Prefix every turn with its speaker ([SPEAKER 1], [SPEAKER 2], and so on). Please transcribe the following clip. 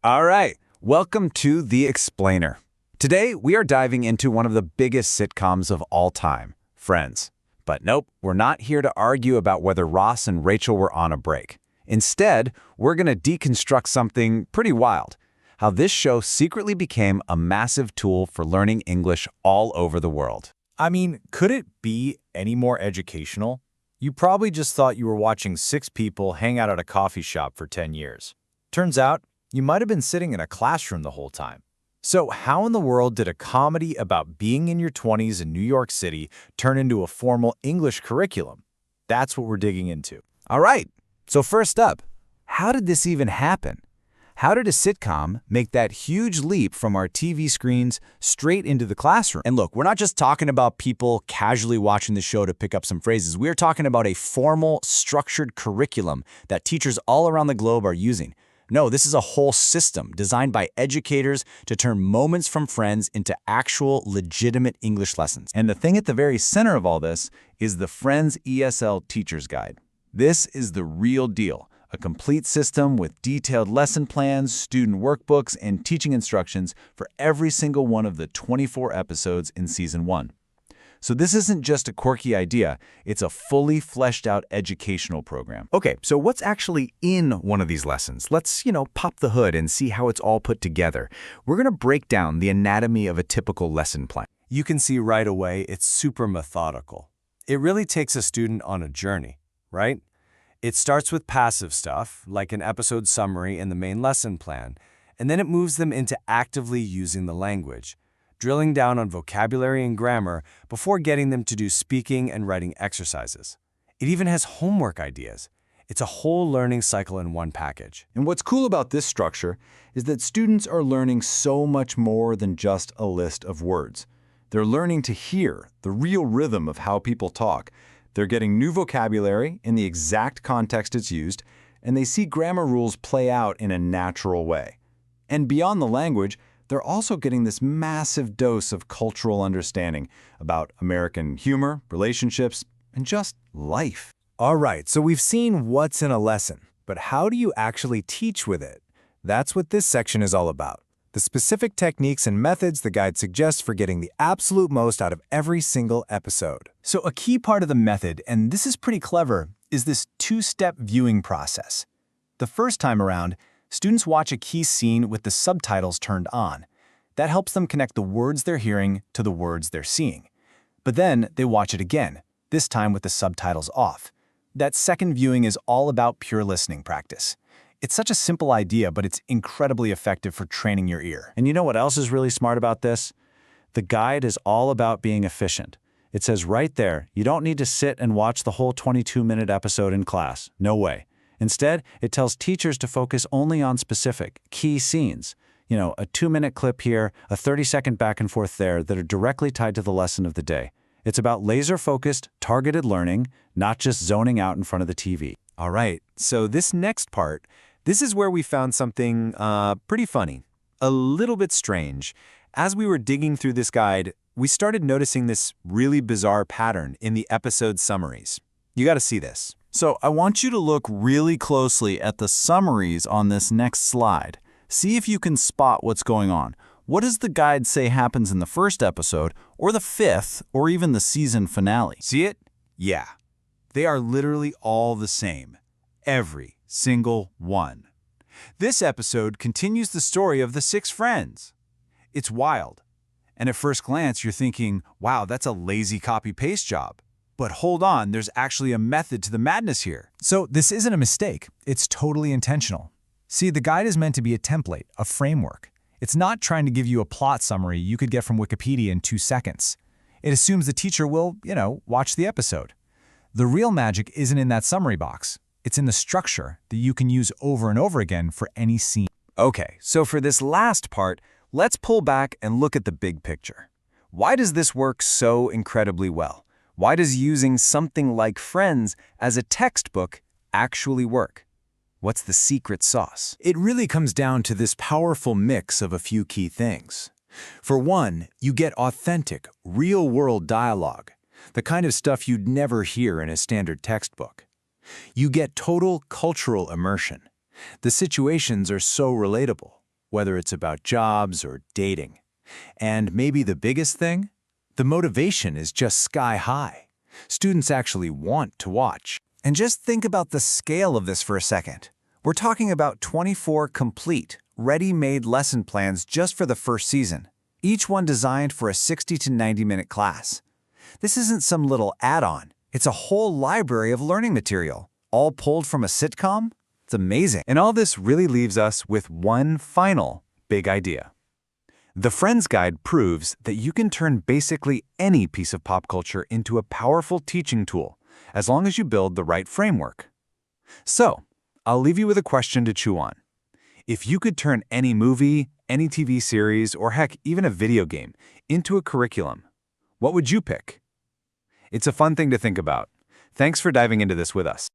[SPEAKER 1] All right, welcome to The Explainer. Today, we are diving into one of the biggest sitcoms of all time, Friends. But nope, we're not here to argue about whether Ross and Rachel were on a break. Instead, we're going to deconstruct something pretty wild, how this show secretly became a massive tool for learning English all over the world.
[SPEAKER 2] I mean, could it be any more educational? You probably just thought you were watching six people hang out at a coffee shop for 10 years. Turns out, you might have been sitting in a classroom the whole time. So how in the world did a comedy about being in your 20s in New York City turn into a formal English curriculum? That's what we're digging into.
[SPEAKER 1] All right, so first up, how did this even happen? How did a sitcom make that huge leap from our TV screens straight into the classroom?
[SPEAKER 3] And look, we're not just talking about people casually watching the show to pick up some phrases. We're talking about a formal, structured curriculum that teachers all around the globe are using. No, this is a whole system designed by educators to turn moments from Friends into actual, legitimate English lessons.
[SPEAKER 1] And the thing at the very center of all this is the Friends ESL Teacher's Guide. This is the real deal. A complete system with detailed lesson plans, student workbooks, and teaching instructions for every single one of the 24 episodes in Season 1. So this isn't just a quirky idea, it's a fully fleshed out educational program.
[SPEAKER 3] Okay, so what's actually in one of these lessons? Let's, pop the hood and see how it's all put together. We're going to break down the anatomy of a typical lesson plan.
[SPEAKER 2] You can see right away it's super methodical. It really takes a student on a journey, right? It starts with passive stuff, like an episode summary and the main lesson plan, and then it moves them into actively using the language, drilling down on vocabulary and grammar before getting them to do speaking and writing exercises. It even has homework ideas. It's a whole learning cycle in one package.
[SPEAKER 1] And what's cool about this structure is that students are learning so much more than just a list of words. They're learning to hear the real rhythm of how people talk. They're getting new vocabulary in the exact context it's used, and they see grammar rules play out in a natural way. And beyond the language, they're also getting this massive dose of cultural understanding about American humor, relationships, and just life.
[SPEAKER 2] All right, so we've seen what's in a lesson, but how do you actually teach with it? That's what this section is all about. The specific techniques and methods the guide suggests for getting the absolute most out of every single episode. So a key part of the method, and this is pretty clever, is this two-step viewing process. The first time around, students watch a key scene with the subtitles turned on. That helps them connect the words they're hearing to the words they're seeing. But then they watch it again, this time with the subtitles off. That second viewing is all about pure listening practice. It's such a simple idea, but it's incredibly effective for training your ear.
[SPEAKER 1] And you know what else is really smart about this? The guide is all about being efficient. It says right there, you don't need to sit and watch the whole 22-minute episode in class. No way. Instead, it tells teachers to focus only on specific, key scenes. A 2-minute clip here, a 30-second back and forth there that are directly tied to the lesson of the day. It's about laser-focused, targeted learning, not just zoning out in front of the TV.
[SPEAKER 2] All right, so this next part, this is where we found something pretty funny, a little bit strange. As we were digging through this guide, we started noticing this really bizarre pattern in the episode summaries. You got to see this.
[SPEAKER 1] So I want you to look really closely at the summaries on this next slide. See if you can spot what's going on. What does the guide say happens in the first episode, or the 5th, or even the season finale?
[SPEAKER 2] See it? Yeah. They are literally all the same. Every single one. This episode continues the story of the 6 friends. It's wild. And at first glance, you're thinking, wow, that's a lazy copy-paste job. But hold on, there's actually a method to the madness here. So this isn't a mistake. It's totally intentional. See, the guide is meant to be a template, a framework. It's not trying to give you a plot summary you could get from Wikipedia in 2 seconds. It assumes the teacher will, watch the episode. The real magic isn't in that summary box. It's in the structure that you can use over and over again for any scene. Okay, so for this last part, let's pull back and look at the big picture. Why does this work so incredibly well? Why does using something like Friends as a textbook actually work? What's the secret sauce? It really comes down to this powerful mix of a few key things. For one, you get authentic, real-world dialogue, the kind of stuff you'd never hear in a standard textbook. You get total cultural immersion. The situations are so relatable. whether it's about jobs or dating. And maybe the biggest thing? The motivation is just sky high. Students actually want to watch.
[SPEAKER 3] And just think about the scale of this for a second. We're talking about 24 complete, ready-made lesson plans just for the first season, each one designed for a 60 to 90-minute class. This isn't some little add-on. It's a whole library of learning material, all pulled from a sitcom. It's amazing.
[SPEAKER 2] And all this really leaves us with one final big idea. The Friends Guide proves that you can turn basically any piece of pop culture into a powerful teaching tool, as long as you build the right framework. So, I'll leave you with a question to chew on. If you could turn any movie, any TV series, or heck, even a video game into a curriculum, what would you pick? It's a fun thing to think about. Thanks for diving into this with us.